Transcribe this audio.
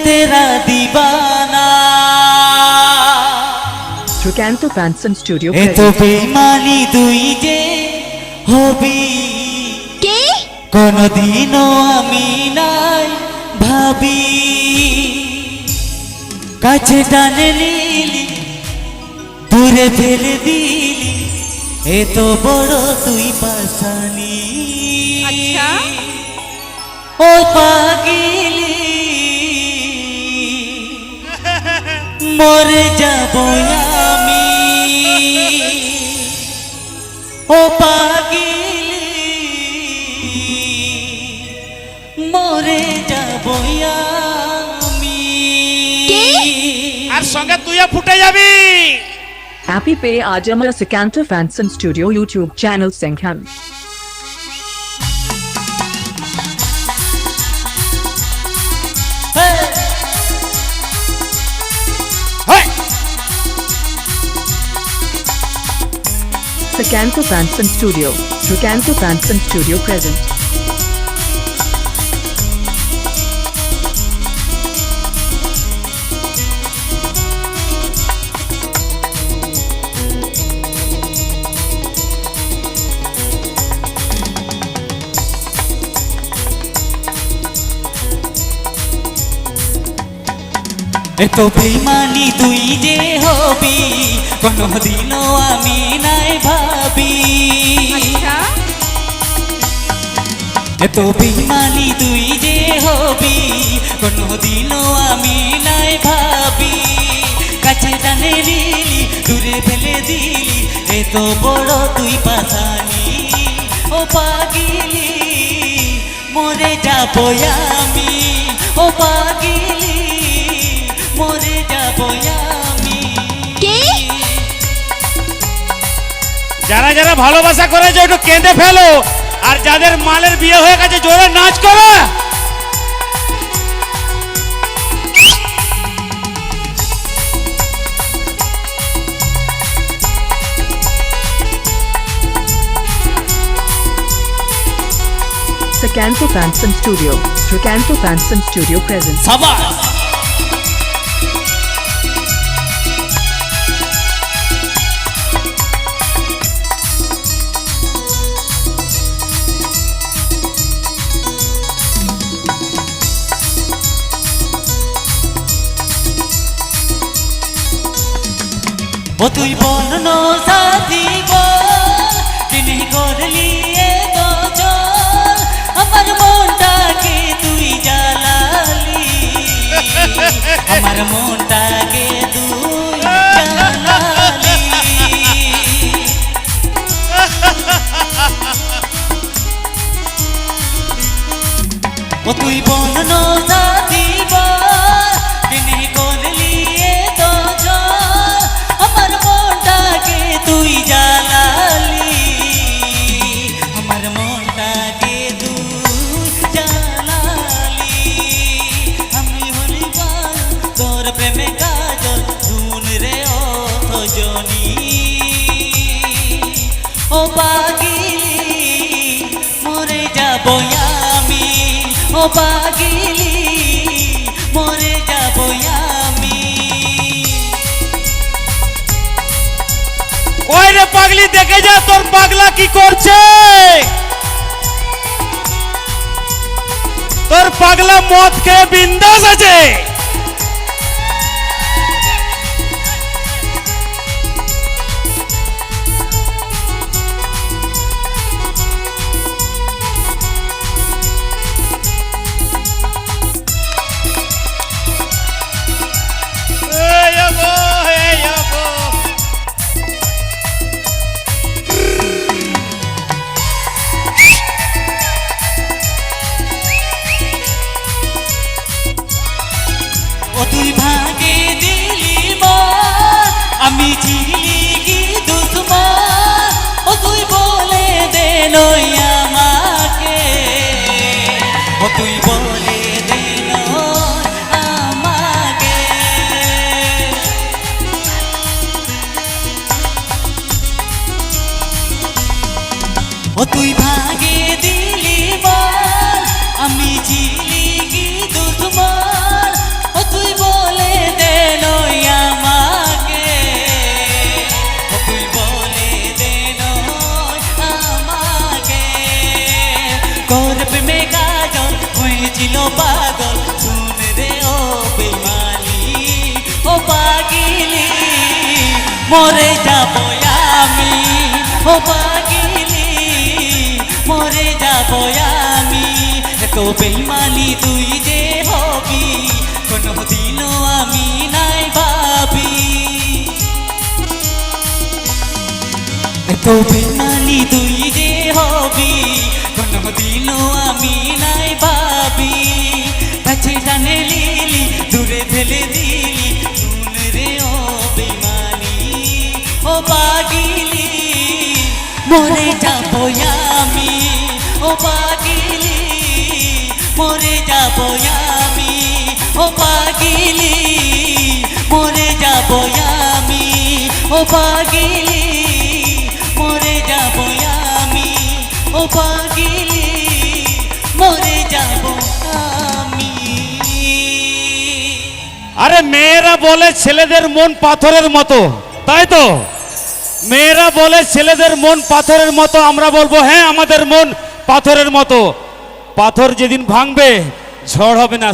तेरा दीवाना। Trucanto Fanson Studio এ তো presents বেইমানি তুই যে হবি কে? কোনদিনও আমি নাই ভাবি। কাছে টানে নিলি দূরে ফেলে দিলি, এ তো বড় তুই পাশানি। আচ্ছা। ও পাগিলি মরে যাব আমি, ও পাগিলি মরে যাব আমি। আর সঙ্গে তুইও ফুটে যাবি। Happy Pay Ajamala Secanto Fanson Studio YouTube channel Senghan. হেই! Secanto Fanson Studio. Trucanto Fanson Studio present. এ তো বেইমানি তুই যে হবি কোনদিনও আমি নাই ভাবি। আচ্ছা। এ তো বেইমানি তুই যে হবি কোনদিনও আমি নাই ভাবি। কাছে টানে নিলি দূরে ফেলে দিলি, এ তো বড় তুই পাশানি। ও পাগিলি মরে যাব আমি, ও পাগিলি মরে যাব আমি। কে? যারা যারা ভালোবাসা করেছে একটু কেঁদে ফেলো, আর যাদের মালের বিয়ে হয়ে গেছে জোরে নাচ করো। Secanto Fanson Studio. Trucanto Fanson Studio present. সাবাস। ও তুই বর্ণ সাথী বল, তিনি করলি এ গজল, আমার মনটাকে তুই জ্বালালি, আমার মনটাকে তুই জ্বালালি। ও তুই বর্ণ সাথী বল, তিনি করলি এ গজল, আমার মনটাকে তুই জ্বালালি, আমার মনটাকে তুই জ্বালালি। আমি হলি পাল তোর প্রেমে কাজল, শুন রে ও সজনী। ও পাগিলি মরে যাব আমি, ও পাগিলি মরে যাব আমি। ওই রে পাগলি, দেখে যা তোর পাগলা কি করছে। তোর পাগলা মদ খেয়ে বিন্দাস আছে। এই আগো, এই আগো। ও তুই ভাগে দিলি মন, আমি ছিলি কি দুশ্মন, ও তুই বলে দে নই আমাকে, ও তুই বলে দে নই আমাকে। ও তুই ভাগে দিলি বল, আমি ছিলি কি দুশ্মন, মরে যাব আমি ও পাগিলি মরে যাব আমি এত বেইমানি তুই যে হবি কোনো দিনও আমি নাই ভাবি এত বেইমানি তুই যে হবি কোনো দিনও আমি নাই ভাবি কাছে টানে লিলি দূরে ফেলে দিলি শুন রে ও বেইমানি ও পাগিলি মরে যাব আমি ও পাগিলি মরে যাব আমি ও পাগিলি মরে যাব আমি ও পাগিলি মরে যাব আমি ও পাগিলি মরে যাব আমি আরে মেয়েরা বলে ছেলেদের মন পাথরের মতো, তাই তো? মেয়েরা বলে ছেলেদের মন পাথরের মতো, আমরা বলবো হ্যাঁ আমাদের মন পাথরের মতো। পাথর যেদিন ভাঙবে ঝড় হবে না।